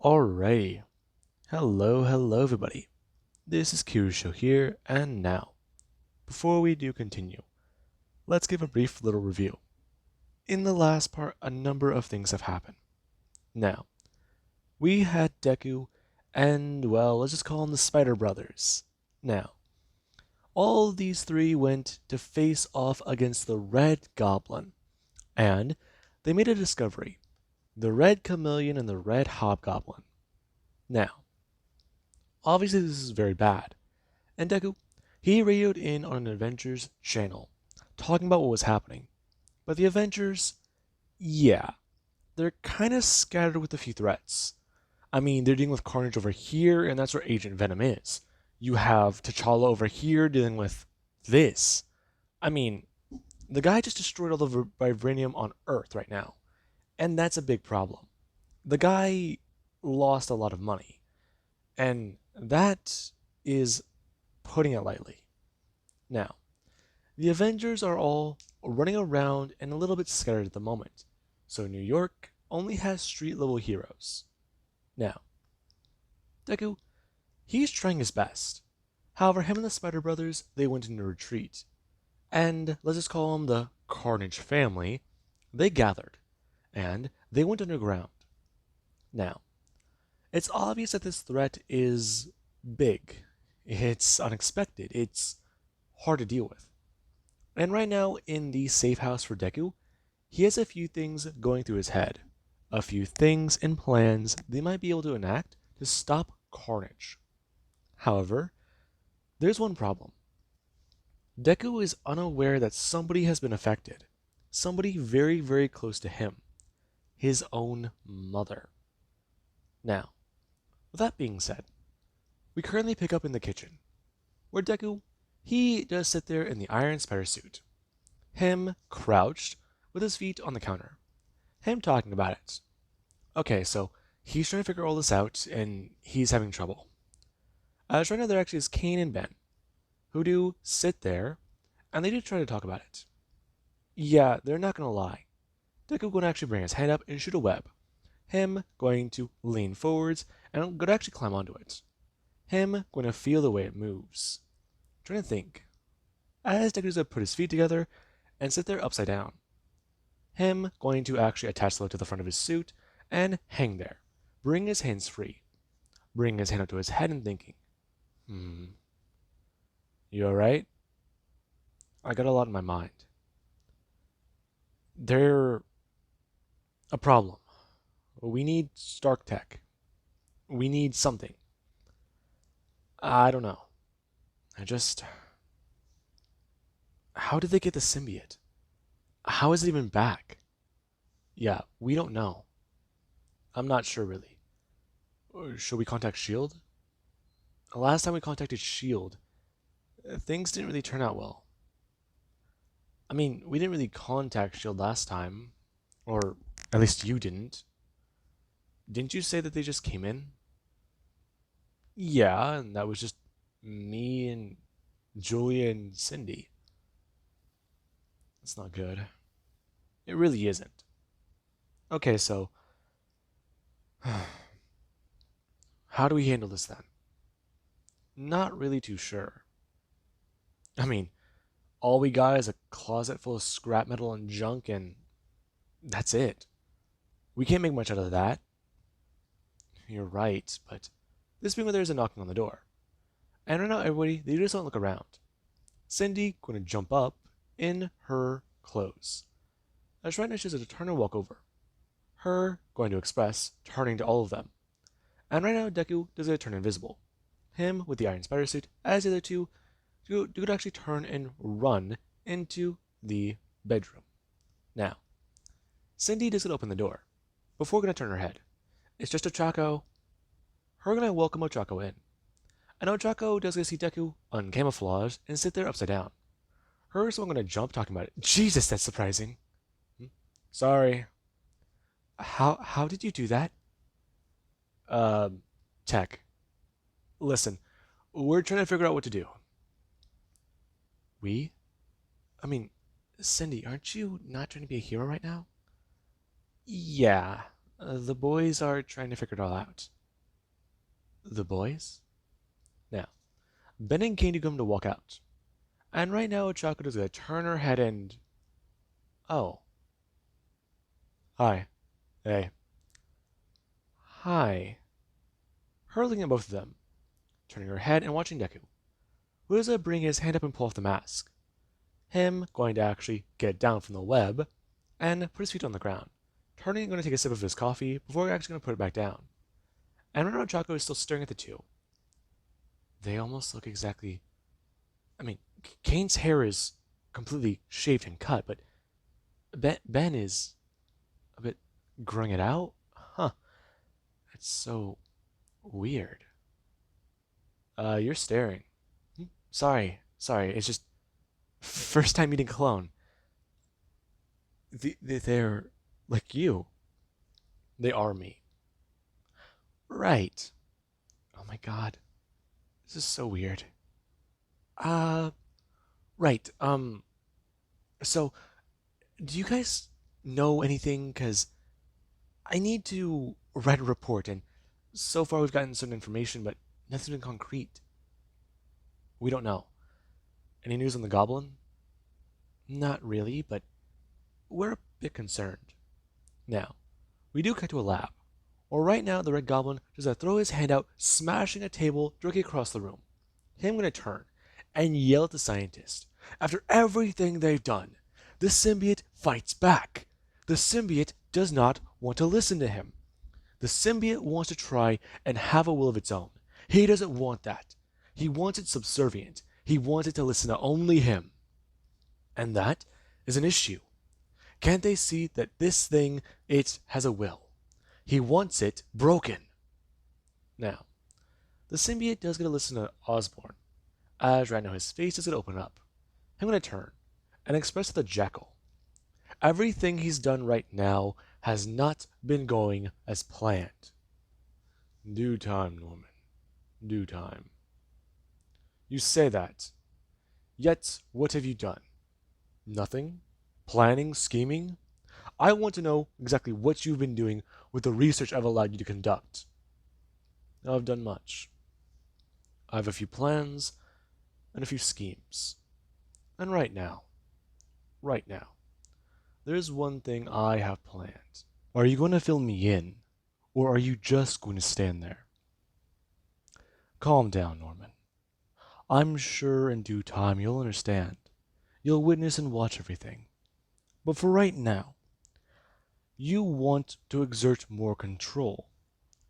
Alrighty. Hello everybody. This is Kirusho here, and now, before we do continue, let's give a brief little review. In the last part, a number of things have happened. Now, we had Deku, and well, let's just call them the Spider Brothers. Now, all of these three went to face off against the Red Goblin, and they made a discovery. The Red Chameleon and the Red Hobgoblin. Now, obviously this is very bad. And Deku, he radioed in on an Avengers channel, talking about what was happening. But the Avengers, yeah, they're kind of scattered with a few threats. I mean, they're dealing with Carnage over here, and that's where Agent Venom is. You have T'Challa over here dealing with this. I mean, the guy just destroyed all the vibranium on Earth right now, and that's a big problem. The guy lost a lot of money, and that is putting it lightly. Now, the Avengers are all running around and a little bit scattered at the moment, so New York only has street level heroes. Now, Deku, he's trying his best. However, him and the Spider Brothers, they went into retreat. And let's just call them the Carnage family. They gathered, and they went underground. Now, it's obvious that this threat is big. It's unexpected. It's hard to deal with. And right now, in the safe house for Deku, he has a few things going through his head. A few things and plans they might be able to enact to stop Carnage. However, there's one problem. Deku is unaware that somebody has been affected. Somebody very, very close to him. His own mother. Now, with that being said, we currently pick up in the kitchen, where Deku, he does sit there in the Iron Spider suit. Him crouched with his feet on the counter. Him talking about it. Okay, so he's trying to figure all this out, and he's having trouble. Right now there actually is Kane and Ben, who do sit there, and they do try to talk about it. Yeah, they're not gonna lie. Deku going to actually bring his hand up and shoot a web. Him going to lean forwards and going to actually climb onto it. Him going to feel the way it moves. Trying to think. As Deku's going to put his feet together and sit there upside down. Him going to actually attach the leg to the front of his suit and hang there. Bring his hands free. Bring his hand up to his head and thinking. You alright? I got a lot in my mind. They're a problem. We need Stark Tech. We need something. I don't know. How did they get the symbiote? How is it even back? Yeah, we don't know. I'm not sure really. Should we contact S.H.I.E.L.D.? Last time we contacted S.H.I.E.L.D., things didn't really turn out well. I mean, we didn't really contact S.H.I.E.L.D. last time. Or at least you didn't. Didn't you say that they just came in? Yeah, and that was just me and Julia and Cindy. That's not good. It really isn't. Okay, so how do we handle this then? Not really too sure. I mean, all we got is a closet full of scrap metal and junk, and that's it. We can't make much out of that. You're right, but this being where there's a knocking on the door. And right now, everybody, they just don't look around. Cindy going to jump up in her clothes. As right now, she's going to turn and walk over. Her going to express, turning to all of them. And right now, Deku does a turn invisible. Him with the Iron Spider suit, as the other two could actually turn and run into the bedroom. Now, Cindy does open the door before going to turn her head. It's just Ochako. Her going to welcome Ochako in. And Ochako does see Deku uncamouflaged and sit there upside down. Her is going to jump talking about it. Jesus, that's surprising. Sorry. How did you do that? Tech. Listen, we're trying to figure out what to do. We? I mean, Cindy, aren't you not trying to be a hero right now? Yeah. The boys are trying to figure it all out. The boys? Now, Ben and Candy come to walk out. And right now, Chocolate is going to turn her head and... Oh. Hi. Hey. Hi. Her looking at both of them, turning her head and watching Deku, who is going to bring his hand up and pull off the mask. Him going to actually get down from the web and put his feet on the ground, turning and going to take a sip of his coffee before actually going to put it back down. And right now, Choco is still staring at the two. They almost look exactly... I mean, Kane's hair is completely shaved and cut, but Ben is a bit growing it out? Huh. That's so weird. You're staring. Sorry. It's just first time meeting clone. They're like you. They are me. Right. Oh my god. This is so weird. Uh, right. So, do you guys know anything? Because I need to write a report, and so far we've gotten some information, but nothing's been concrete. We don't know. Any news on the goblin? Not really, but we're a bit concerned. Now, we do cut to a lab. Or right now, the Red Goblin just throw his hand out, smashing a table directly across the room. Him gonna turn and yell at the scientist. After everything they've done, the symbiote fights back. The symbiote does not want to listen to him. The symbiote wants to try and have a will of its own. He doesn't want that. He wants it subservient. He wants it to listen to only him. And that is an issue. Can't they see that this thing, it has a will? He wants it broken. Now, the symbiote does get to listen to Osborn, as right now his face is going to open up. I'm going to turn and express to the jackal. Everything he's done right now has not been going as planned. Due time, Norman. Due time. You say that. Yet, what have you done? Nothing? Planning? Scheming? I want to know exactly what you've been doing with the research I've allowed you to conduct. I've done much. I have a few plans and a few schemes. And right now, there's one thing I have planned. Are you going to fill me in, or are you just going to stand there? Calm down, Norman. I'm sure in due time you'll understand. You'll witness and watch everything. But for right now, you want to exert more control.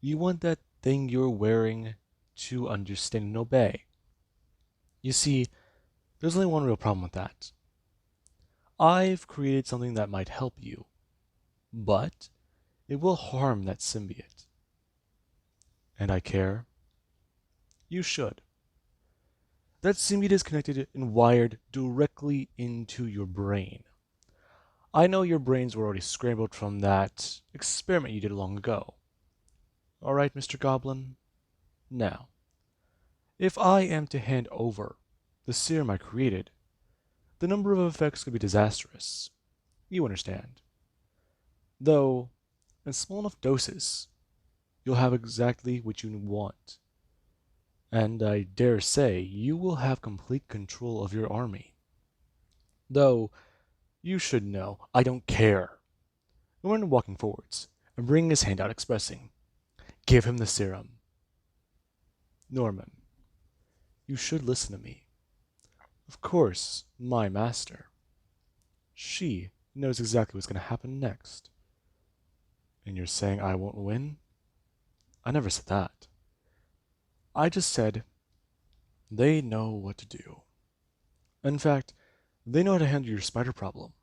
You want that thing you're wearing to understand and obey. You see, there's only one real problem with that. I've created something that might help you, but it will harm that symbiote. And I care? You should. That symbiote is connected and wired directly into your brain. I know your brains were already scrambled from that experiment you did long ago. All right, Mr. Goblin? Now, if I am to hand over the serum I created, the number of effects could be disastrous. You understand. Though, in small enough doses, you'll have exactly what you want. And I dare say you will have complete control of your army. Though, you should know, I don't care. Norman walking forwards and bringing his hand out, expressing, "Give him the serum." Norman, you should listen to me. Of course, my master. She knows exactly what's going to happen next. And you're saying I won't win? I never said that. I just said they know what to do. In fact, they know how to handle your spider problem.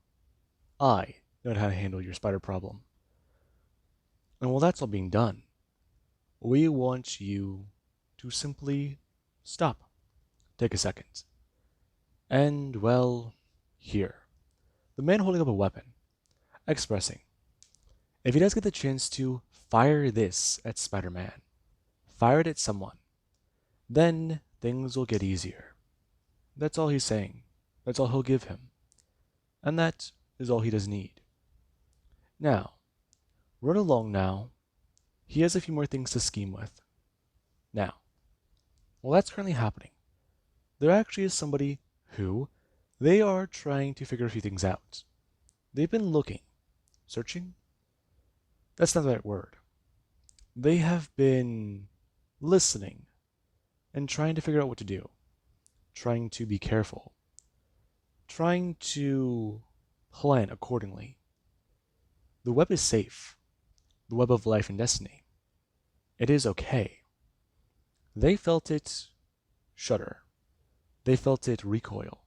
I know how to handle your spider problem. And while that's all being done, we want you to simply stop. Take a second. And, well, here. The man holding up a weapon, expressing, if he does get the chance to fire this at Spider-Man, fire it at someone, then things will get easier. That's all he's saying. That's all he'll give him. And that is all he does need. Now, Run along now. He has a few more things to scheme with. Now, while that's currently happening, there actually is somebody who they are trying to figure a few things out. They've been looking, searching? That's not the right word. They have been listening and trying to figure out what to do, trying to be careful, trying to plan accordingly. The web is safe, the web of life and destiny. It is okay. They felt it shudder. They felt it recoil.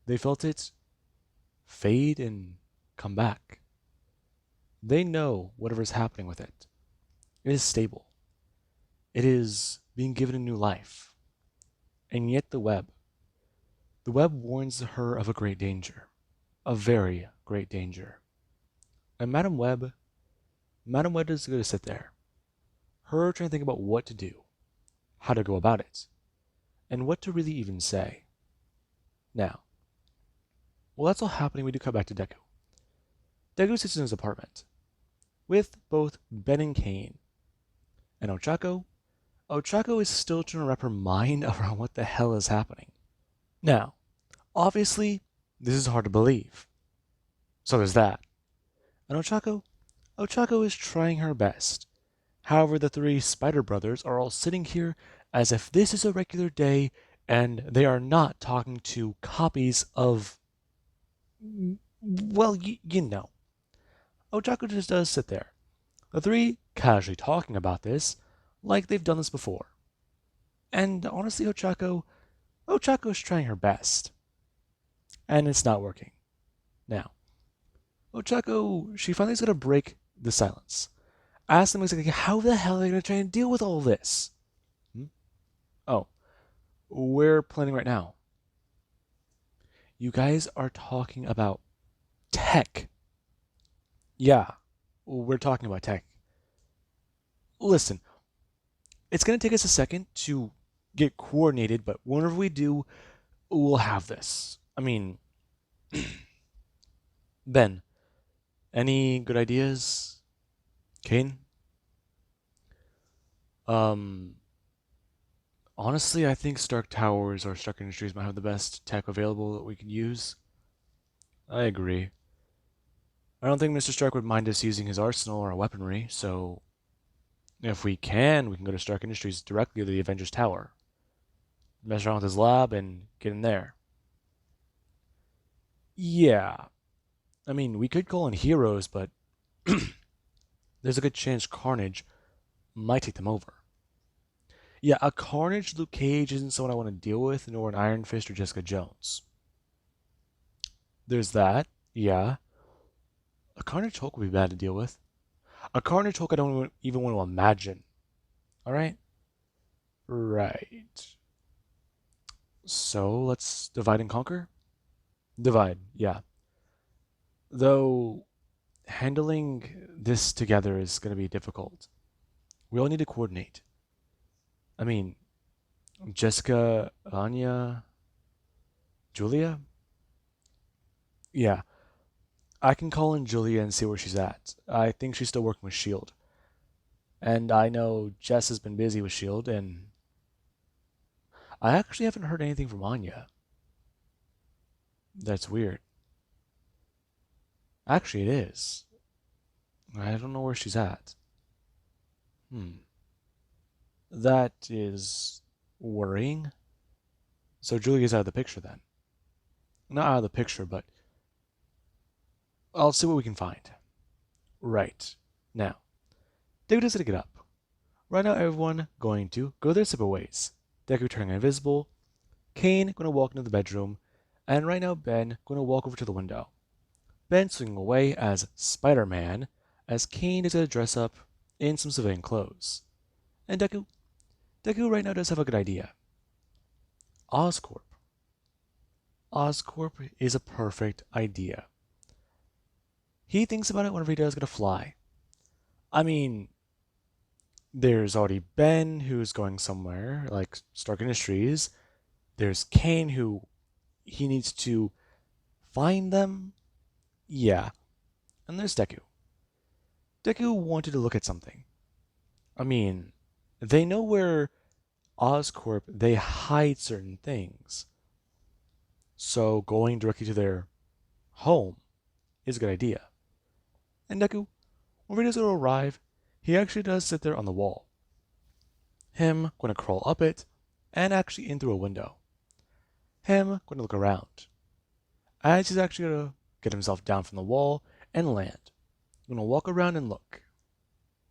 They felt it fade and come back. They know whatever's happening with it. It is stable. It is being given a new life. And yet the web warns her of a great danger. A very great danger. And Madam Web is going to sit there. Her trying to think about what to do, how to go about it, and what to really even say. Now, while that's all happening, we do come back to Deku. Deku sits in his apartment with both Ben and Kane. And Ochako? Ochako is still trying to wrap her mind around what the hell is happening. Now, obviously, this is hard to believe. So there's that. And Ochako is trying her best. However, the three Spider Brothers are all sitting here as if this is a regular day and they are not talking to copies of. Well, you know. Ochako just does sit there. The three casually talking about this like they've done this before. And honestly, Ochako is trying her best. And it's not working. Now, Ochako, she finally is going to break the silence. Ask them exactly how the hell are they going to try and deal with all this? Oh, we're planning right now. You guys are talking about tech. Yeah, we're talking about tech. Listen, it's going to take us a second to get coordinated, but whenever we do, we'll have this. I mean, Ben, any good ideas? Kane? Honestly, I think Stark Towers or Stark Industries might have the best tech available that we could use. I agree. I don't think Mr. Stark would mind us using his arsenal or weaponry, so if we can go to Stark Industries directly to the Avengers Tower. Mess around with his lab and get in there. Yeah. I mean, we could call in heroes, but there's a good chance Carnage might take them over. Yeah, a Carnage Luke Cage isn't someone I want to deal with, nor an Iron Fist or Jessica Jones. There's that, yeah. A Carnage Hulk would be bad to deal with. A Carnage Hulk I don't even want to imagine. Alright? Right. So, let's divide and conquer? Divide, yeah. Though, handling this together is going to be difficult. We all need to coordinate. I mean, Jessica, Anya, Julia? Yeah, I can call in Julia and see where she's at. I think she's still working with S.H.I.E.L.D. And I know Jess has been busy with S.H.I.E.L.D. and I actually haven't heard anything from Anya. That's weird. Actually, it is. I don't know where she's at. Hmm. That is worrying. So Julia's out of the picture then. Not out of the picture, but I'll see what we can find. Right. Now, Deku does to get up. Right now, everyone going to go their separate ways. Deku turning invisible, Kane going to walk into the bedroom, and right now Ben going to walk over to the window. Ben swinging away as Spider-Man, as Kane is going to dress up in some civilian clothes. And Deku right now does have a good idea. Oscorp. Oscorp is a perfect idea. He thinks about it whenever he does get to fly. I mean, there's already Ben who's going somewhere, like Stark Industries. There's Kane who he needs to find them. Yeah. And there's Deku. Deku wanted to look at something. I mean, they know where Oscorp, they hide certain things. So going directly to their home is a good idea. And Deku, when he does arrive, he actually does sit there on the wall. Him going to crawl up it and actually in through a window. Him going to look around. As he's actually going to get himself down from the wall and land. Going to walk around and look.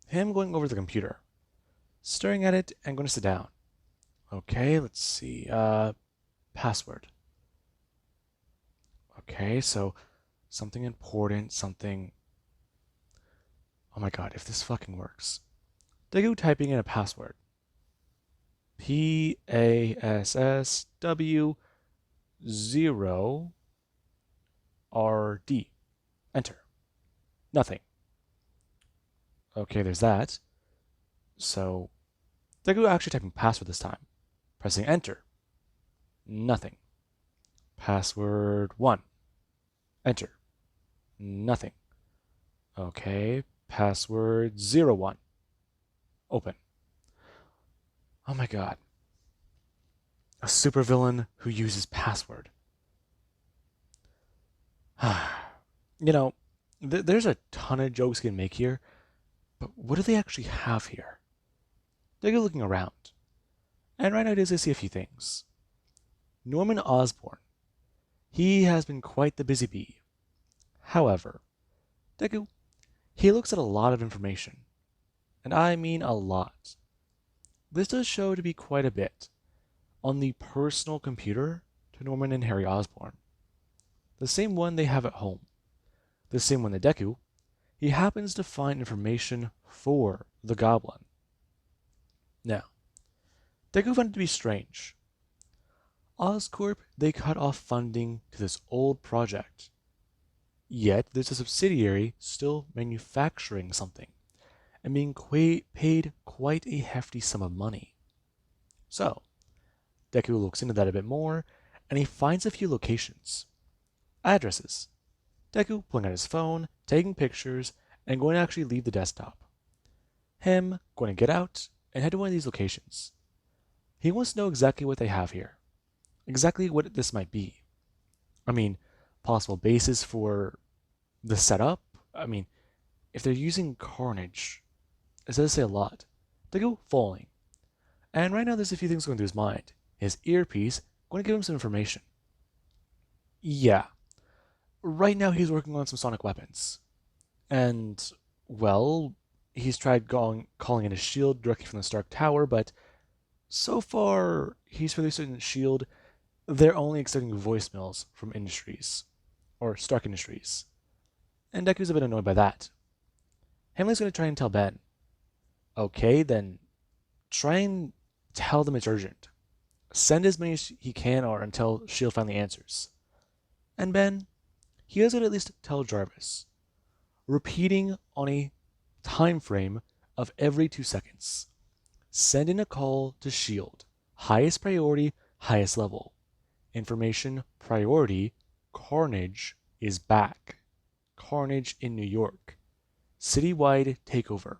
Him going over to the computer. Staring at it and going to sit down. Okay, let's see. Password. Okay, so something important, something. Oh my god, if this fucking works. Deku typing in a password. PASSW0RD. Enter. Nothing. Okay, there's that. So, Deku actually typing password this time. Pressing enter. Nothing. Password 1. Enter. Nothing. Okay, password 01. Open. Oh my god. A supervillain who uses password. You know, there's a ton of jokes you can make here, but what do they actually have here? They're looking around. And right now it is to see a few things. Norman Osborn. He has been quite the busy bee. However, Deku, he looks at a lot of information. And I mean a lot. This does show to be quite a bit on the personal computer to Norman and Harry Osborn. The same one they have at home. The same one that Deku, he happens to find information for the Goblin. Now, Deku found it to be strange. Oscorp, they cut off funding to this old project. Yet there's a subsidiary still manufacturing something and being paid quite a hefty sum of money. So, Deku looks into that a bit more and he finds a few locations. Addresses. Deku pulling out his phone, taking pictures, and going to actually leave the desktop. Him going to get out and head to one of these locations. He wants to know exactly what they have here. Exactly what this might be. I mean, possible bases for the setup. I mean, if they're using Carnage, it does say a lot. Deku falling. And right now there's a few things going through his mind. His earpiece going to give him some information. Yeah. Right now he's working on some sonic weapons. And, well, he's tried calling in a shield directly from the Stark Tower, but so far he's released in shield, they're only accepting voicemails from Industries, or Stark Industries. And Deku's a bit annoyed by that. Hamley's going to try and tell Ben. Okay, then try and tell them it's urgent. Send as many as he can or until S.H.I.E.L.D. finally answers. And Ben, he is going to at least tell Jarvis, repeating on a time frame of every 2 seconds. Send in a call to S.H.I.E.L.D. Highest priority, highest level. Information priority, Carnage is back. Carnage in New York. Citywide takeover.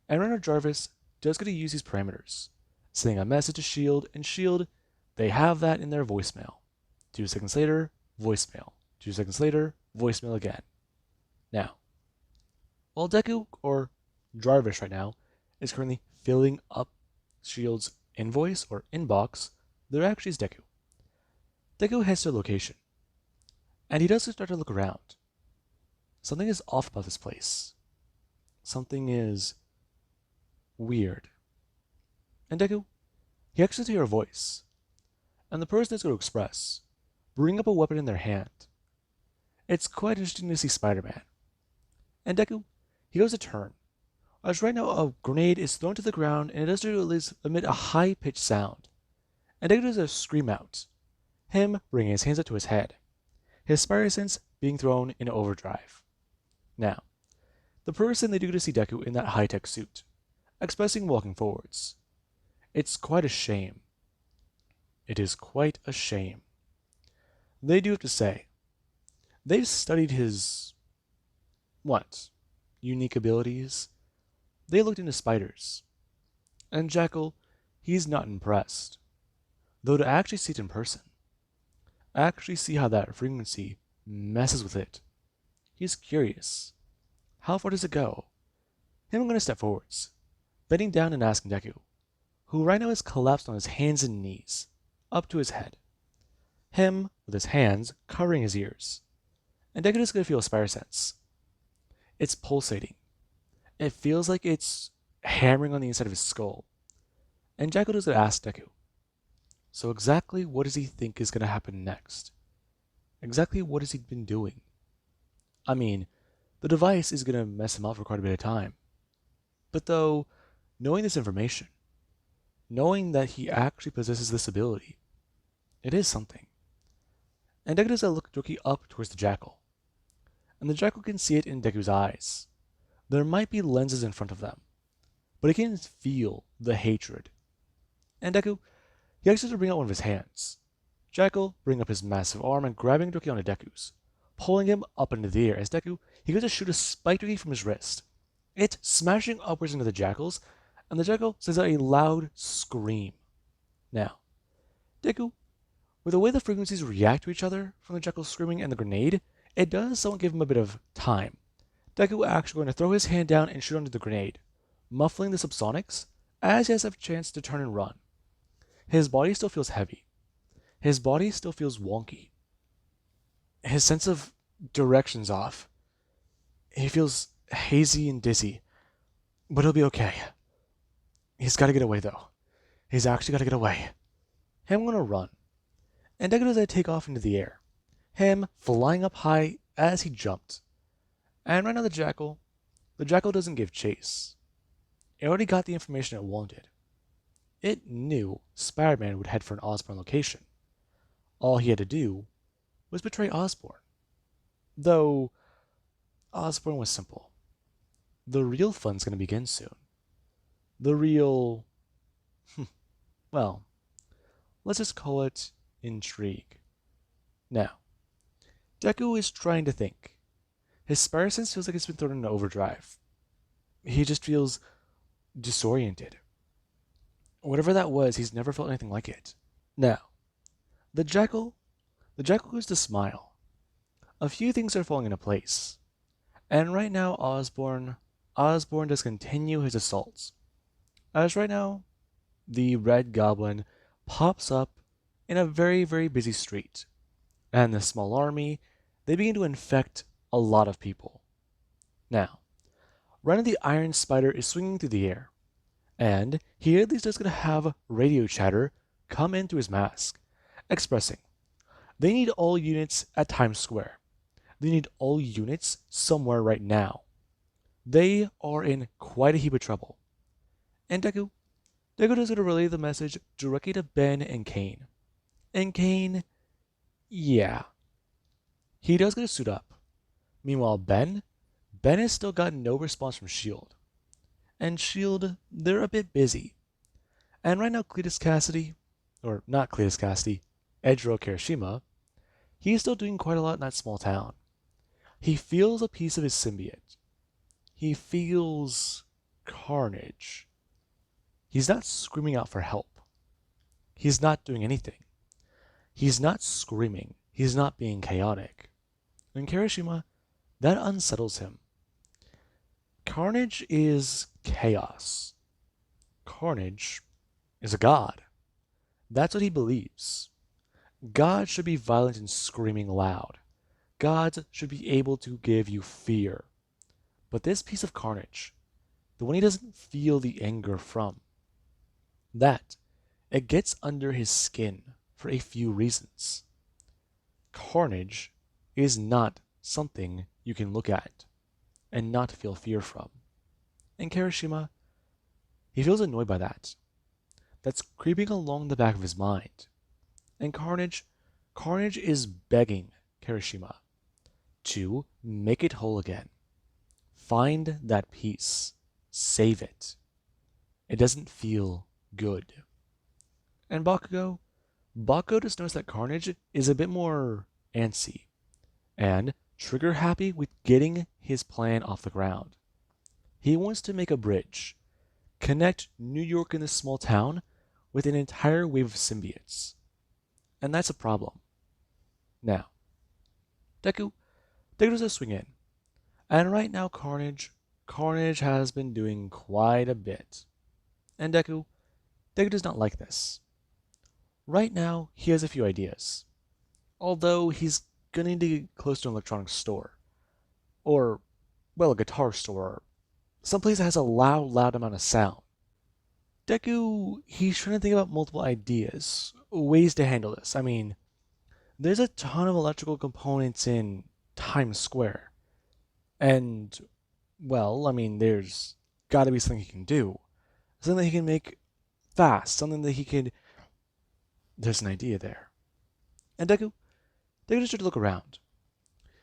And Renner Jarvis does get to use these parameters, sending a message to S.H.I.E.L.D. and S.H.I.E.L.D., they have that in their voicemail. 2 seconds later, voicemail. 2 seconds later, voicemail again. Now, while Deku, or Jarvis right now, is currently filling up S.H.I.E.L.D.'s invoice or inbox, there actually is Deku. Deku heads to the location, and he does start to look around. Something is off about this place. Something is weird. And Deku, he actually hears a voice, and the person is going to express, bring up a weapon in their hand. It's quite interesting to see Spiderman. And Deku, he goes to turn. As right now a grenade is thrown to the ground and it does at least emit a high-pitched sound. And Deku does a scream out, him bringing his hands up to his head, his spider sense being thrown in overdrive. Now, the person they do get to see Deku in that high-tech suit, expressing walking forwards. It's quite a shame. It is quite a shame. They do have to say, they've studied his, what, unique abilities, they looked into spiders. And Jackal, he's not impressed. Though to actually see it in person, actually see how that frequency messes with it, he's curious. How far does it go? Him going to step forwards, bending down and asking Deku, who right now is collapsed on his hands and knees, up to his head. Him with his hands covering his ears. And Deku is going to feel a spider sense. It's pulsating. It feels like it's hammering on the inside of his skull. And Jackal is going to ask Deku, so exactly what does he think is going to happen next? Exactly what has he been doing? I mean, the device is going to mess him up for quite a bit of time. But though, knowing this information, knowing that he actually possesses this ability, it is something. And Deku does look directly up towards the Jackal. And the Jackal can see it in Deku's eyes. There might be lenses in front of them, but he can feel the hatred. And Deku, he actually to bring out one of his hands. Jackal bring up his massive arm and grabbing directly onto Deku's, pulling him up into the air as Deku, he goes to shoot a spike directly from his wrist. It smashing upwards into the Jackal's, and the Jackal sends out a loud scream. Now, Deku, with the way the frequencies react to each other from the Jackal screaming and the grenade, it does somewhat give him a bit of time. Deku actually going to throw his hand down and shoot onto the grenade, muffling the subsonics as he has a chance to turn and run. His body still feels heavy. His body still feels wonky. His sense of direction's off. He feels hazy and dizzy, but he'll be okay. He's got to get away though. He's actually got to get away. Him gonna run, and Deku does take off into the air. Him flying up high as he jumped. And right now the Jackal doesn't give chase. It already got the information it wanted. It knew Spiderman would head for an Osborn location. All he had to do was betray Osborn. Though, Osborn was simple. The real fun's going to begin soon. The real... well, let's just call it intrigue. Now, Deku is trying to think. His spider sense feels like it's been thrown into overdrive. He just feels disoriented. Whatever that was, he's never felt anything like it. Now, the Jackal goes to smile. A few things are falling into place. And right now, Osborn does continue his assaults. As right now, the Red Goblin pops up in a very, very busy street. And the small army, they begin to infect a lot of people. Now, right now the Iron Spider is swinging through the air. And he at least is going to have radio chatter come in through his mask, expressing, they need all units at Times Square. They need all units somewhere right now. They are in quite a heap of trouble. And Deku is going to relay the message directly to Ben and Kane. And Kane, yeah, he does get to suit up. Meanwhile, Ben has still gotten no response from S.H.I.E.L.D. And S.H.I.E.L.D., they're a bit busy. And right now, Cletus Cassidy, or not Cletus Cassidy, Edro Kirishima, he's still doing quite a lot in that small town. He feels a piece of his symbiote. He feels carnage. He's not screaming out for help. He's not doing anything. He's not screaming. He's not being chaotic. And Kirishima, that unsettles him. Carnage is chaos. Carnage is a god. That's what he believes. Gods should be violent and screaming loud. Gods should be able to give you fear. But this piece of Carnage, the one he doesn't feel the anger from, it gets under his skin for a few reasons. Carnage is not something you can look at and not feel fear from. And Kirishima, he feels annoyed by that. That's creeping along the back of his mind. And Carnage is begging Kirishima to make it whole again. Find that peace. Save it. It doesn't feel good. And Bakugo just knows that Carnage is a bit more antsy and trigger happy with getting his plan off the ground. He wants to make a bridge, connect New York in this small town with an entire wave of symbiotes. And that's a problem. Now, Deku, Deku does a swing in. And right now, Carnage has been doing quite a bit. And Deku does not like this. Right now, he has a few ideas. Although he's gonna need to get close to an electronics store. Or, well, a guitar store. Someplace that has a loud amount of sound. Deku, he's trying to think about multiple ideas, ways to handle this. I mean, there's a ton of electrical components in Times Square. And, well, I mean, there's gotta be something he can do. Something that he can make fast. Something that he could. There's an idea there. And Deku just started to look around.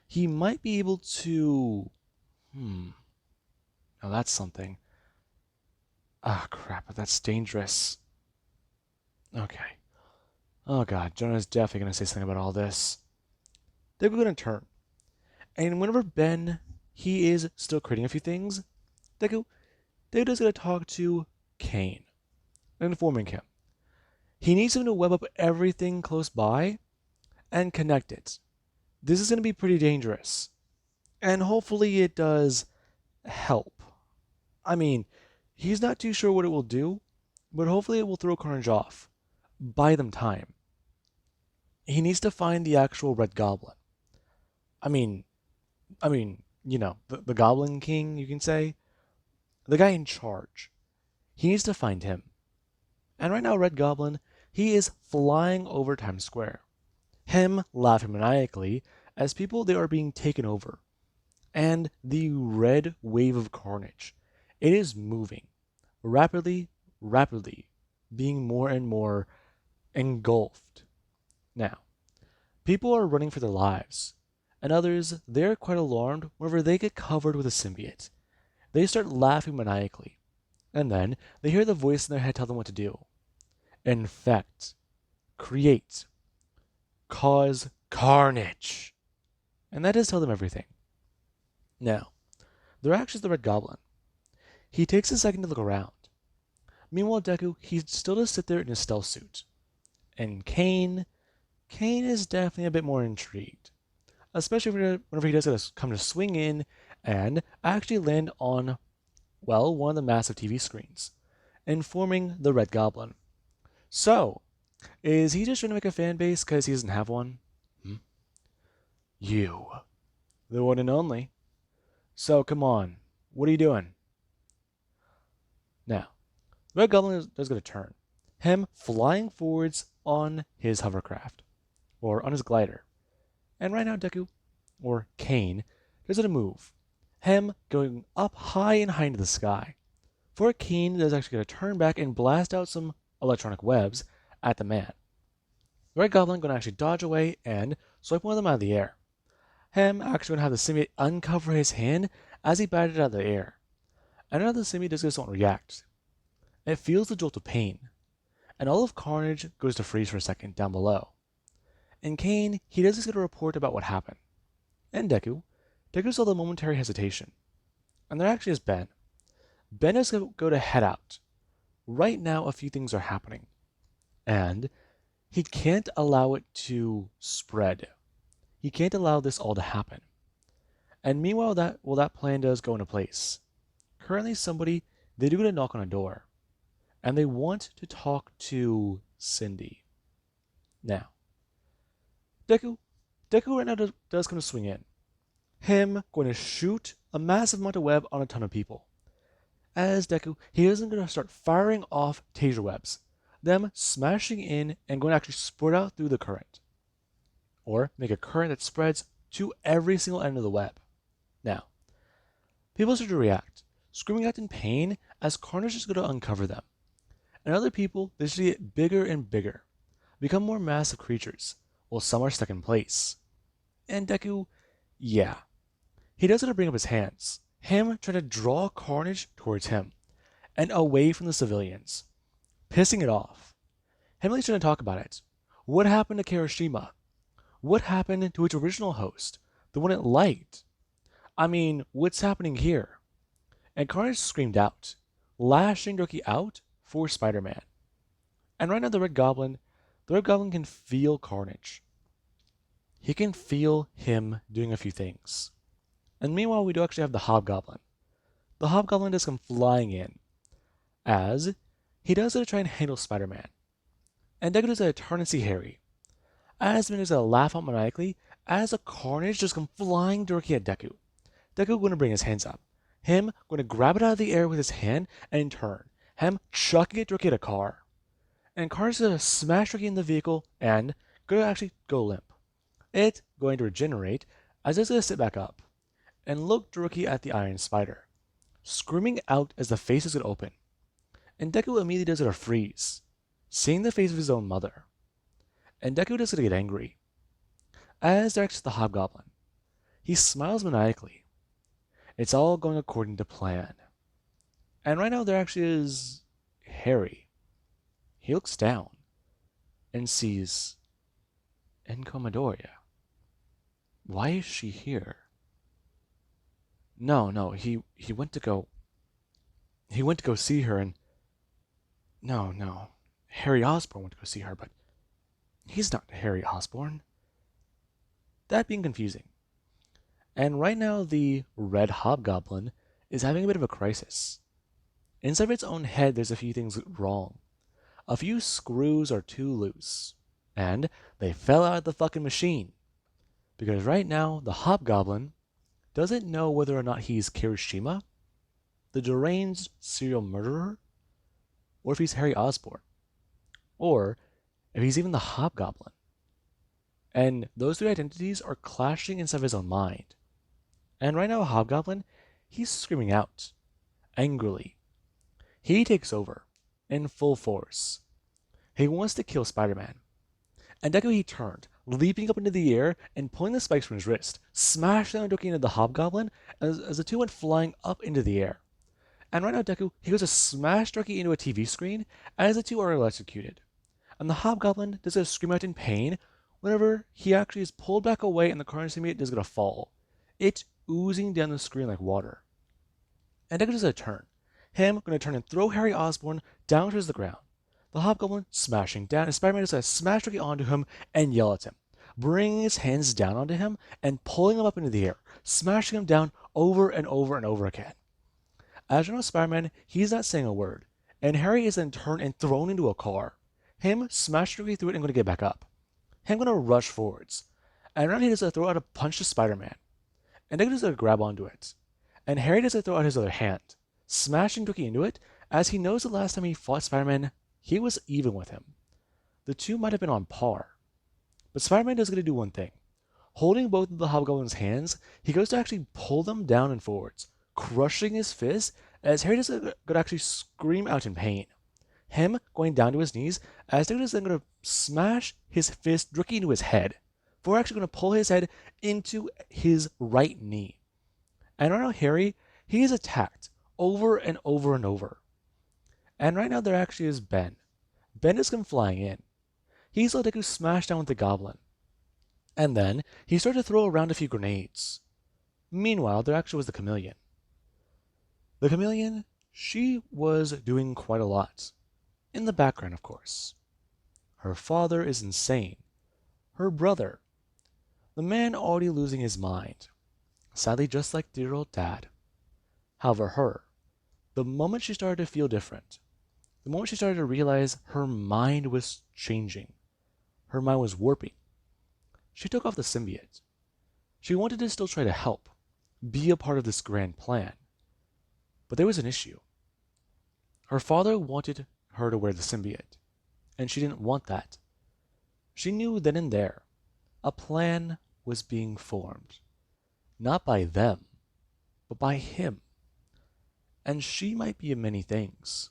He might be able to. Now that's something. Ah, crap, but that's dangerous. Okay. Oh god, Jonah's definitely gonna say something about all this. Deku gonna turn. And whenever Ben, he is still creating a few things, Deku's gonna talk to Kane, informing him. He needs him to web up everything close by and connect it. This is gonna be pretty dangerous. And hopefully it does help. I mean, he's not too sure what it will do, but hopefully it will throw Carnage off. Buy them time. He needs to find the actual Red Goblin. I mean, the Goblin King, you can say. The guy in charge. He needs to find him. And right now, Red Goblin, he is flying over Times Square. Him laughing maniacally as people they are being taken over. And the red wave of carnage. It is moving. Rapidly, being more and more engulfed. Now, people are running for their lives. And others, they're quite alarmed whenever they get covered with a symbiote. They start laughing maniacally. And then they hear the voice in their head tell them what to do. Infect. Create. Cause carnage. And that does tell them everything. Now, their action's the Red Goblin. He takes a second to look around. Meanwhile, Deku, he still does sit there in his stealth suit. And Kane is definitely a bit more intrigued. Especially whenever he does come to swing in and actually land on, well, one of the massive TV screens, informing the Red Goblin. So, is he just trying to make a fan base because he doesn't have one? You. The one and only. So, come on. What are you doing? Now, the Red Goblin is going to turn. Him flying forwards on his hovercraft. Or on his glider. And right now, Deku, or Kane, does it a move. Him going up high and high into the sky. For Kane is actually going to turn back and blast out some electronic webs at the man. The Red Goblin going to actually dodge away and swipe one of them out of the air. Him actually going to have the symbiote uncover his hand as he batted it out of the air. And another symbiote does not react. It feels the jolt of pain. And all of Carnage goes to freeze for a second down below. And Kane, he does get a report about what happened. And Deku saw the momentary hesitation. And there actually is Ben. Ben is going to go to head out. Right now, a few things are happening. And he can't allow it to spread. He can't allow this all to happen. And meanwhile, that plan does go into place. Currently, they do get a knock on a door. And they want to talk to Cindy. Now, Deku right now does come to swing in. Him going to shoot a massive amount of web on a ton of people. As Deku, he isn't going to start firing off taser webs. Them smashing in and going to actually spread out through the current. Or make a current that spreads to every single end of the web. Now, people start to react, screaming out in pain as Carnage is going to uncover them. And other people, they just get bigger and bigger, become more massive creatures, while some are stuck in place. And Deku, yeah. He does it to bring up his hands. Him trying to draw Carnage towards him, and away from the civilians. Pissing it off. Him really trying to talk about it. What happened to Kirishima? What happened to its original host? The one it liked? I mean, what's happening here? and Carnage screamed out, lashing Doki out for Spider-Man. And right now the Red Goblin can feel Carnage. He can feel him doing a few things. And meanwhile, we do actually have the Hobgoblin. The Hobgoblin does come flying in, as he does it to try and handle Spider-Man. And Deku does a turn and see Harry. As Ben does a laugh out maniacally, as a Carnage just come flying directly at Deku. Deku going to bring his hands up. Him going to grab it out of the air with his hand and turn. Him chucking it directly at a car. And Carnage is going to smash directly in the vehicle and going to actually go limp. It going to regenerate as it's going to sit back up and look directly at the Iron Spider, screaming out as the face is going to open. And Deku immediately does it a freeze, seeing the face of his own mother. And Deku does it to get angry. As directs the Hobgoblin, he smiles maniacally. It's all going according to plan. And right now there actually is Harry. He looks down and sees Encomadoria. Why is she here? No, he went to go see her, and no. Harry Osborn went to go see her, but he's not Harry Osborn. That being confusing. And right now the Red Hobgoblin is having a bit of a crisis. Inside of its own head there's a few things wrong. A few screws are too loose, and they fell out of the fucking machine. Because right now the Hobgoblin doesn't know whether or not he's Kirishima, the deranged serial murderer, or if he's Harry Osborn, or if he's even the Hobgoblin. And those three identities are clashing inside of his own mind. And right now, Hobgoblin, he's screaming out, angrily. He takes over, in full force. He wants to kill Spider-Man. And Deku, he turned, leaping up into the air and pulling the spikes from his wrist, smashed down Doki into the Hobgoblin as the two went flying up into the air. And right now, Deku, he goes to smash Doki into a TV screen as the two are electrocuted. And the Hobgoblin does a scream out in pain whenever he actually is pulled back away and the Carnage symbiote is going to fall. It oozing down the screen like water. And Deku does a turn. Him going to turn and throw Harry Osborn down towards the ground. The Hobgoblin smashing down, and Spider-Man is going to smash Doki onto him and yell at him, bringing his hands down onto him and pulling him up into the air, smashing him down over and over and over again. As you know, Spider-Man, he's not saying a word, and Harry is then turned and thrown into a car. Him smashing Doki through it and going to get back up. Him going to rush forwards, and around he does a throw out a punch to Spider-Man, and Deku does a grab onto it, and Harry does a throw out his other hand, smashing Doki into it, as he knows the last time he fought Spider-Man, he was even with him. The two might have been on par. But Spider-Man is going to do one thing. Holding both of the Hobgoblin's hands, he goes to actually pull them down and forwards, crushing his fist as Harry is going to actually scream out in pain. Him going down to his knees as Deku is then going to smash his fist directly into his head, before actually going to pull his head into his right knee. And right now Harry, he is attacked over and over and over. And right now there actually is Ben. Ben is come flying in. He's let Deku smash down with the goblin. And then he started to throw around a few grenades. Meanwhile, there actually was the chameleon. The chameleon, she was doing quite a lot. In the background, of course. Her father is insane. Her brother. The man already losing his mind. Sadly, just like dear old dad. However, her, the moment she started to feel different, the moment she started to realize her mind was changing, her mind was warping, she took off the symbiote. She wanted to still try to help, be a part of this grand plan. But there was an issue. Her father wanted her to wear the symbiote, and she didn't want that. She knew then and there, a plan was being formed. Not by them, but by him. And she might be many things,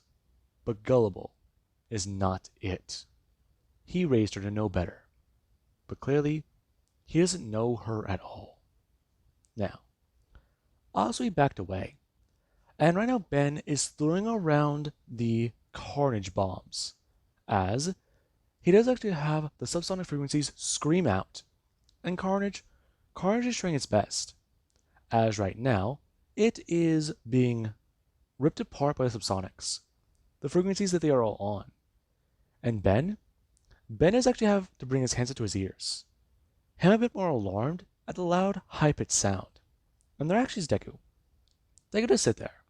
but gullible is not it. He raised her to know better, but clearly, he doesn't know her at all. Now, also he backed away, and right now Ben is throwing around the carnage bombs, as he does actually have the subsonic frequencies scream out, and Carnage is trying its best, as right now, it is being ripped apart by the subsonics, the frequencies that they are all on. And Ben does actually have to bring his hands up to his ears. Him a bit more alarmed at the loud, high-pitched sound. And there actually is Deku. Deku does sit there.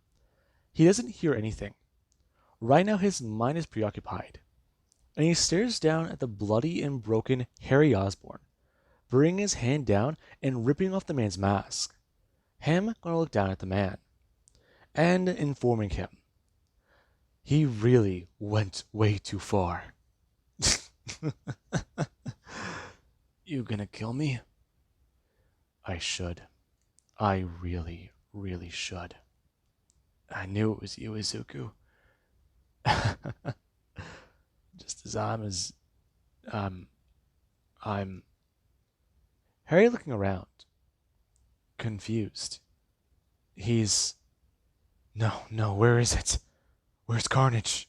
He doesn't hear anything. Right now his mind is preoccupied. And he stares down at the bloody and broken Harry Osborn, bringing his hand down and ripping off the man's mask. Him gonna look down at the man and informing him. He really went way too far. You gonna kill me? I should. I really, really should. I knew it was you, Izuku. Just as I'm Harry looking around, confused. He's no, where is it? Where's Carnage?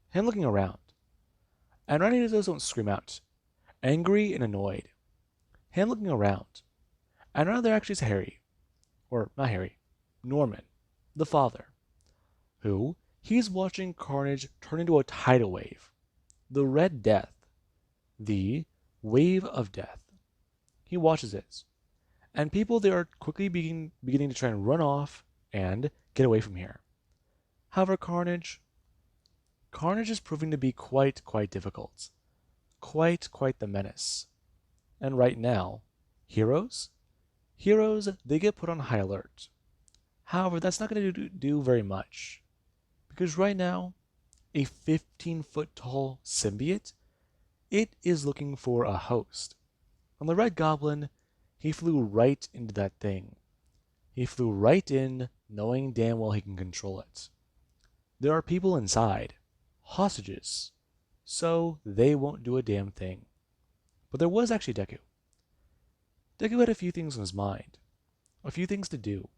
Him looking around. And Ronnie those don't scream out, angry and annoyed. Him looking around. And around there actually is Harry. Or not Harry. Norman, the father. Who he's watching Carnage turn into a tidal wave. The Red Death. The Wave of Death. He watches it. And people there are quickly beginning to try and run off and get away from here. However, Carnage is proving to be quite difficult. Quite the menace. And right now, heroes, they get put on high alert. However, that's not going to do very much. Because right now, a 15-foot tall symbiote, it is looking for a host. And the Red Goblin, he flew right into that thing. He flew right in, knowing damn well he can control it. There are people inside, hostages, so they won't do a damn thing. But there was actually Deku. Deku had a few things on his mind, a few things to do.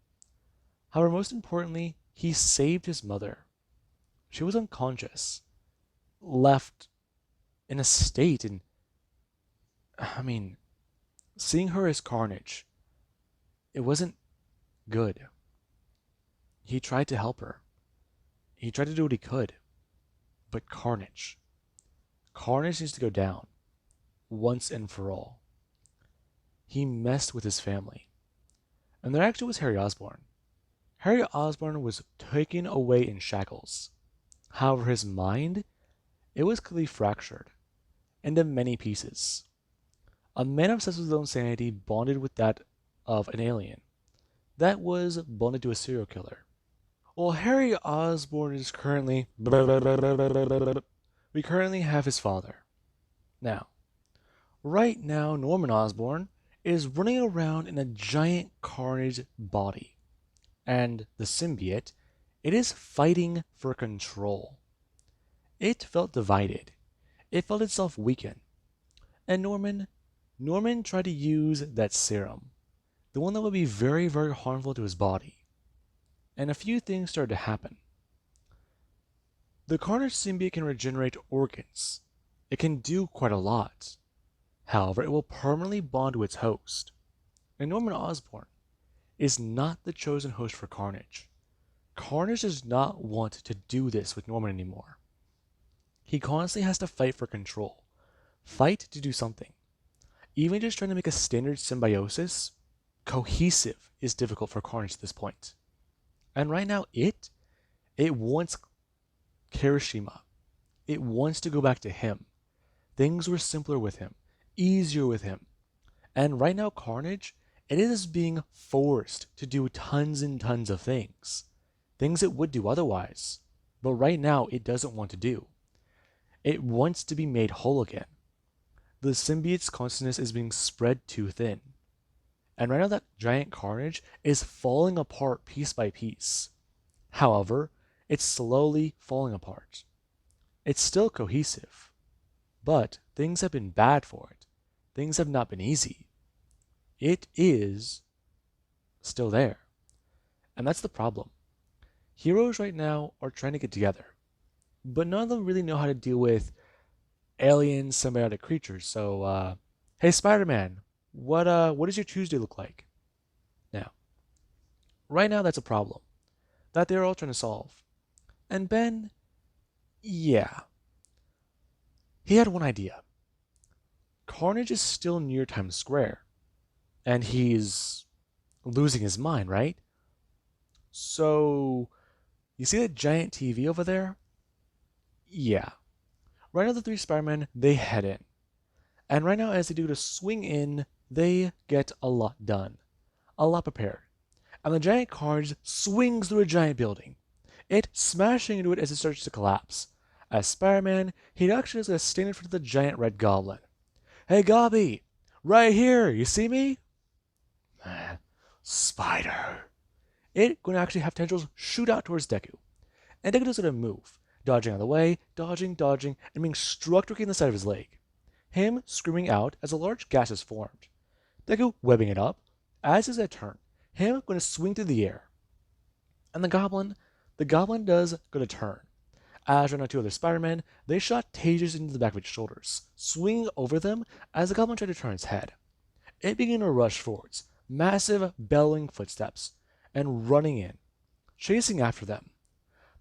However, most importantly, he saved his mother. She was unconscious, left in a state, and seeing her as Carnage, it wasn't good. He tried to help her. He tried to do what he could. But Carnage needs to go down, once and for all. He messed with his family. And there actually was Harry Osborn. Harry Osborn was taken away in shackles. However, his mind, it was clearly fractured into many pieces. A man obsessed with his own sanity bonded with that of an alien. That was bonded to a serial killer. Well, Harry Osborn is currently... We currently have his father. Now, right now, Norman Osborn is running around in a giant Carnage body. And the symbiote, it is fighting for control. It felt divided. It felt itself weaken. And Norman tried to use that serum. The one that would be very harmful to his body. And a few things started to happen. The Carnage symbiote can regenerate organs. It can do quite a lot. However, it will permanently bond to its host. And Norman Osborn is not the chosen host for Carnage. Carnage does not want to do this with Norman anymore. He constantly has to fight for control. Fight to do something. Even just trying to make a standard symbiosis cohesive is difficult for Carnage at this point. And right now, it wants Kirishima. It wants to go back to him. Things were simpler with him, easier with him. And right now, Carnage, it is being forced to do tons and tons of things. Things it would do otherwise. But right now, it doesn't want to do. It wants to be made whole again. The symbiote's consciousness is being spread too thin. And right now that giant Carnage is falling apart piece by piece. However, it's slowly falling apart. It's still cohesive. But things have been bad for it. Things have not been easy. It is still there. And that's the problem. Heroes right now are trying to get together. But none of them really know how to deal with alien symbiotic creatures. So, hey Spiderman, what does your Tuesday look like? Now, right now that's a problem. that they're all trying to solve. And Ben, yeah, he had one idea. Carnage is still near Times Square, and he's losing his mind, right? So, you see that giant TV over there? Yeah. Right now, the three Spider-Men, they head in. And right now, as they do to swing in, they get a lot done. A lot prepared. And the giant carnage swings through a giant building, it smashing into it as it starts to collapse. As Spider-Man, he actually is going to stand in front of the giant red goblin. Hey, Gobby! Right here! You see me? Man, Spider. It going to actually have tendrils shoot out towards Deku. And Deku is going to move, dodging out of the way, dodging, and being struck directly in the side of his leg. Him screaming out as a large gash is formed. Deku webbing it up, as is a turn. Him going to swing through the air. And the goblin does go to turn. As right now two other Spider-Men, they shot tasers into the back of its shoulders, swinging over them as the goblin tried to turn its head. It began to rush forwards, massive bellowing footsteps, and running in, chasing after them.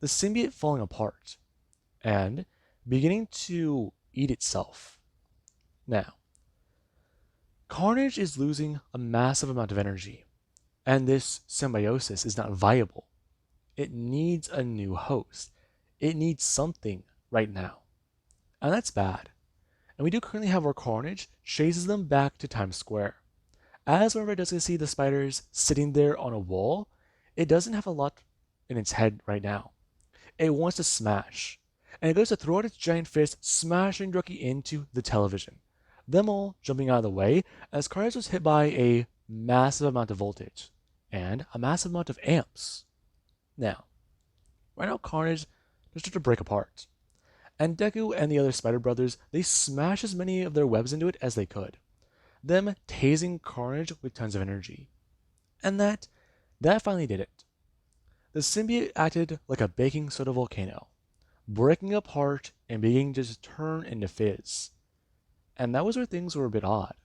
The symbiote falling apart, and beginning to eat itself. Now, Carnage is losing a massive amount of energy, and this symbiosis is not viable. It needs a new host. It needs something right now. And that's bad. And we do currently have our Carnage chases them back to Times Square. As whenever it does see the spiders sitting there on a wall, it doesn't have a lot in its head right now. It wants to smash. And it goes to throw out its giant fist, smashing directly into the television. Them all jumping out of the way as Carnage was hit by a massive amount of voltage and a massive amount of amps. Now, right now Carnage just starts to break apart. And Deku and the other Spider Brothers, they smash as many of their webs into it as they could. Them tasing Carnage with tons of energy. And that finally did it. The symbiote acted like a baking soda volcano, breaking apart and beginning to just turn into fizz. And that was where things were a bit odd.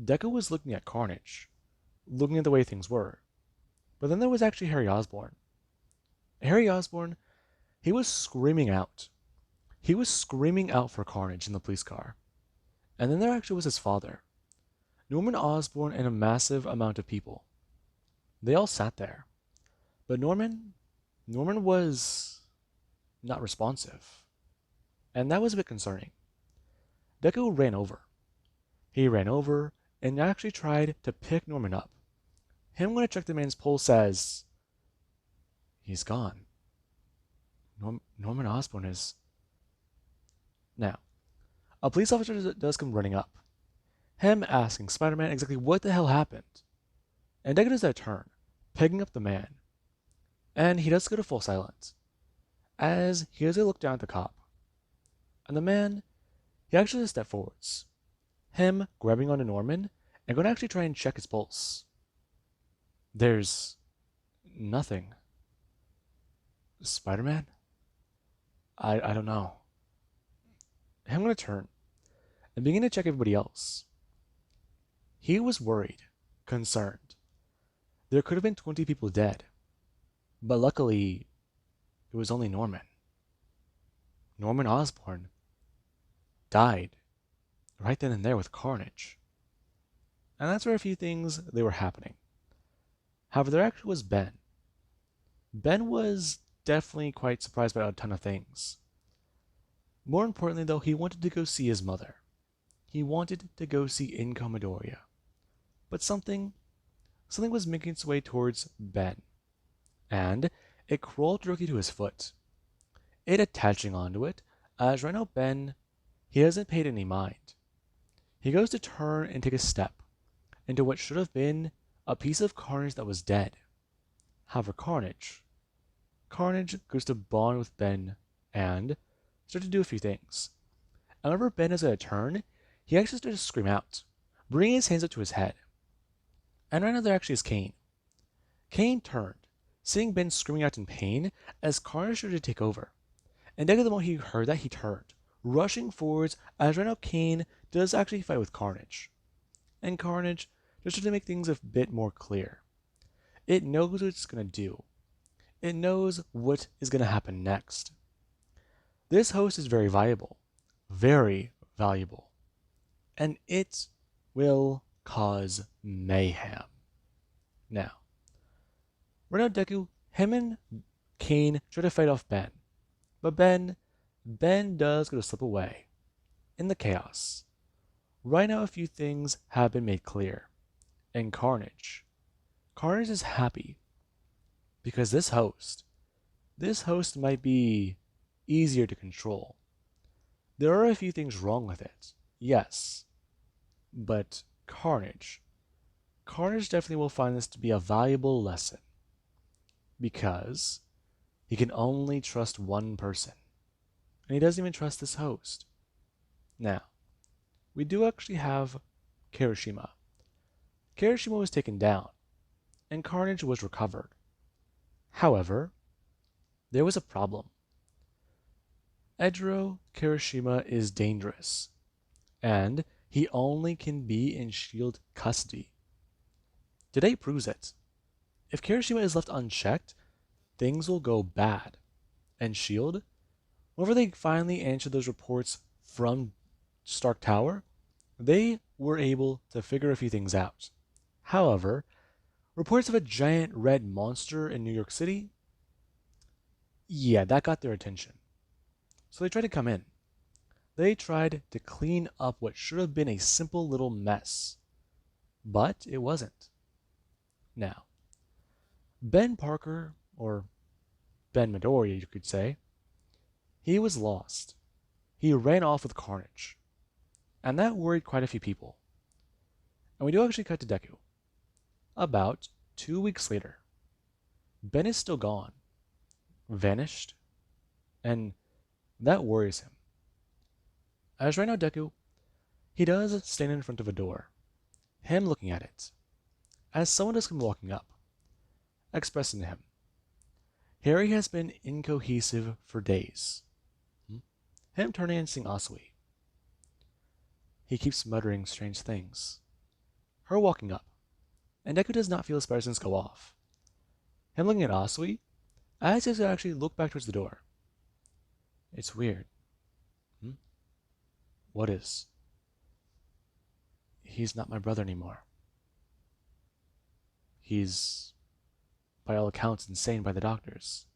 Deku was looking at Carnage, looking at the way things were. But then there was actually Harry Osborn. Harry Osborn, he was screaming out. He was screaming out for Carnage in the police car. And then there actually was his father, Norman Osborn, and a massive amount of people. They all sat there. But Norman was not responsive. And that was a bit concerning. Deku ran over. He ran over and actually tried to pick Norman up. Him going to check the man's pulse says, he's gone. Norman Osborn is... Now, a police officer does come running up. Him asking Spider-Man exactly what the hell happened. And Deku does that turn, picking up the man. And he does go to full silence, as he does look down at the cop. And the man, he actually does step forwards. Him grabbing onto Norman and going to actually try and check his pulse. There's nothing. Spider-Man? I don't know. I'm going to turn and begin to check everybody else. He was worried, concerned. There could have been 20 people dead. But luckily, it was only Norman. Norman Osborn died right then and there with Carnage. And that's where a few things they were happening. However, there actually was Ben. Ben was definitely quite surprised by a ton of things. More importantly, though, he wanted to go see his mother. He wanted to go see in Comodoria. But something was making its way towards Ben. And it crawled directly to his foot. It attaching onto it, as right now Ben, he hasn't paid any mind. He goes to turn and take a step into what should have been a piece of Carnage that was dead. However, Carnage goes to bond with Ben and start to do a few things. And whenever Ben is at a turn, he actually starts to scream out, bringing his hands up to his head. And right now there actually is Kane. Kane turned, seeing Ben screaming out in pain as Carnage started to take over. And then the moment he heard that, he turned, rushing forwards as right now Kane does actually fight with Carnage. And Carnage, just to make things a bit more clear, it knows what it's going to do. It knows what is going to happen next. This host is very very valuable, and it will cause mayhem. Now, right now Deku, him and Kane try to fight off Ben, but Ben does go to slip away in the chaos. Right now, a few things have been made clear, and Carnage is happy because this host might be easier to control. There are a few things wrong with it, yes, but Carnage definitely will find this to be a valuable lesson because he can only trust one person, and he doesn't even trust this host. Now, we do actually have Kirishima. Kirishima was taken down, and Carnage was recovered. However, there was a problem. Ejiro Kirishima is dangerous, and he only can be in SHIELD custody. Today proves it. If Kirishima is left unchecked, things will go bad. And SHIELD, whenever they finally answered those reports from Stark Tower, they were able to figure a few things out. However, reports of a giant red monster in New York City, yeah, that got their attention. So they tried to come in. They tried to clean up what should have been a simple little mess. But it wasn't. Now, Ben Parker, or Ben Midoriya, you could say, he was lost. He ran off with Carnage. And that worried quite a few people. And we do actually cut to Deku. About 2 weeks later, Ben is still gone, vanished, and that worries him. As right now, Deku, he does stand in front of a door, him looking at it, as someone does come walking up, expressing to him, Harry has been incohesive for days. Him turning and seeing Asui. He keeps muttering strange things. Her walking up, and Deku does not feel his presence go off. Him looking at Asui, as if to actually look back towards the door. It's weird. What is? He's not my brother anymore. He's, by all accounts, insane by the doctors.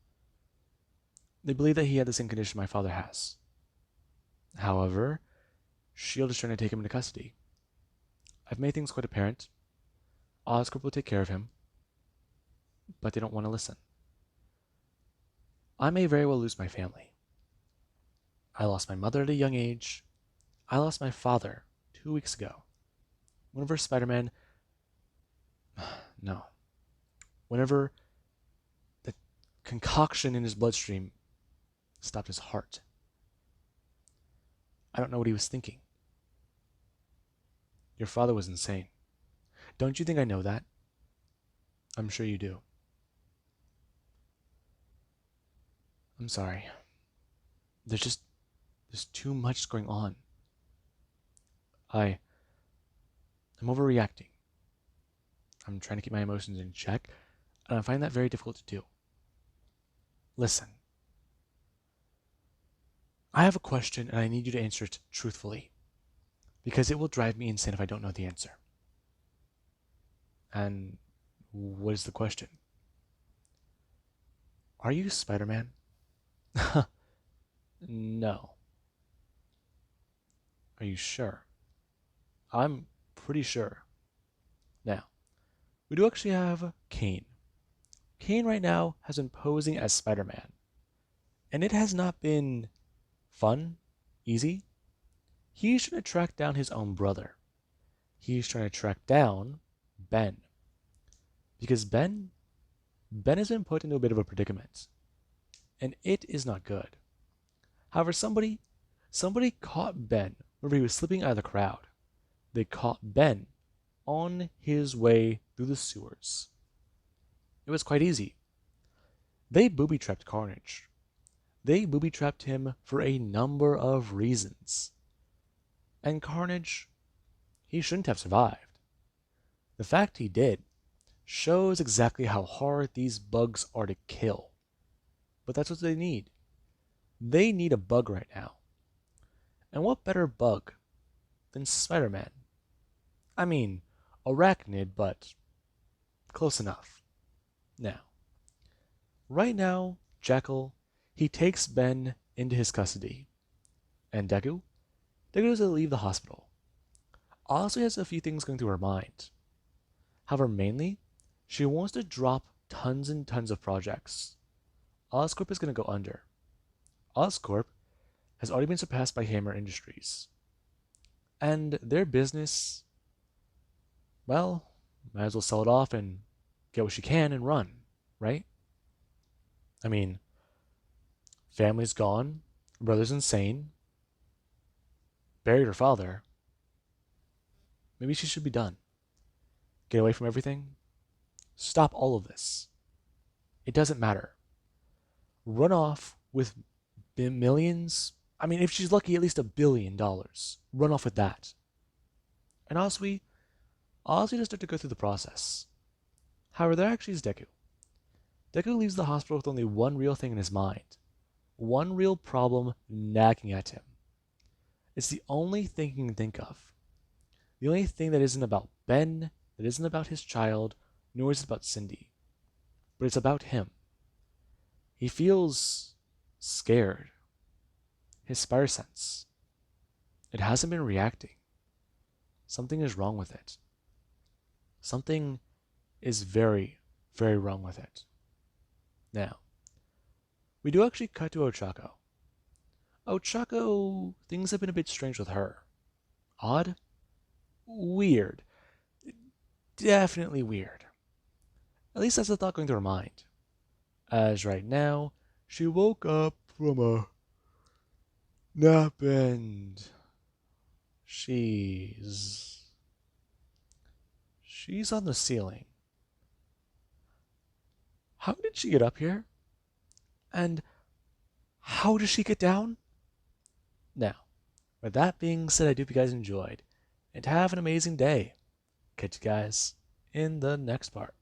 They believe that he had the same condition my father has. However, SHIELD is trying to take him into custody. I've made things quite apparent. Oscorp will take care of him, but they don't want to listen. I may very well lose my family. I lost my mother at a young age. I lost my father 2 weeks ago. Whenever Spiderman... No. Whenever the concoction in his bloodstream stopped his heart. I don't know what he was thinking. Your father was insane. Don't you think I know that? I'm sure you do. I'm sorry. There's too much going on. I'm overreacting. I'm trying to keep my emotions in check, and I find that very difficult to do. Listen. I have a question, and I need you to answer it truthfully, because it will drive me insane if I don't know the answer. And what is the question? Are you Spider-Man? No. Are you sure? I'm pretty sure. Now, we do actually have Kane. Kane right now has been posing as Spider-Man. And it has not been fun, easy. He's trying to track down his own brother. He's trying to track down Ben. Because Ben has been put into a bit of a predicament. And it is not good. However, somebody caught Ben whenever he was slipping out of the crowd. They caught Ben on his way through the sewers. It was quite easy. They booby-trapped Carnage. They booby-trapped him for a number of reasons. And Carnage, he shouldn't have survived. The fact he did shows exactly how hard these bugs are to kill. but that's what they need. They need a bug right now. And what better bug than Spiderman? I mean, arachnid, but close enough. Now, right now, Jekyll, he takes Ben into his custody. And Deku? Deku doesn't leave the hospital. Also has a few things going through her mind. However, mainly, she wants to drop tons and tons of projects. Oscorp is going to go under. Oscorp has already been surpassed by Hammer Industries. And their business, well, might as well sell it off and get what she can and run, right? I mean, family's gone, brother's insane, buried her father. Maybe she should be done. Get away from everything. Stop all of this. It doesn't matter. Run off with millions. I mean, if she's lucky, at least $1 billion. Run off with that. And Osui just start to go through the process. However, there actually is Deku. Deku leaves the hospital with only one real thing in his mind. One real problem nagging at him. It's the only thing he can think of. The only thing that isn't about Ben, that isn't about his child, nor is it about Cindy. But it's about him. He feels scared. His spider sense. It hasn't been reacting. Something is wrong with it. Something is very, very wrong with it. Now, we do actually cut to Ochako. Ochako, things have been a bit strange with her. Odd? Weird. Definitely weird. At least that's the thought going through her mind. As right now, she woke up from a nap and she's on the ceiling. How did she get up here? And how does she get down? Now, with that being said, I do hope you guys enjoyed. And have an amazing day. Catch you guys in the next part.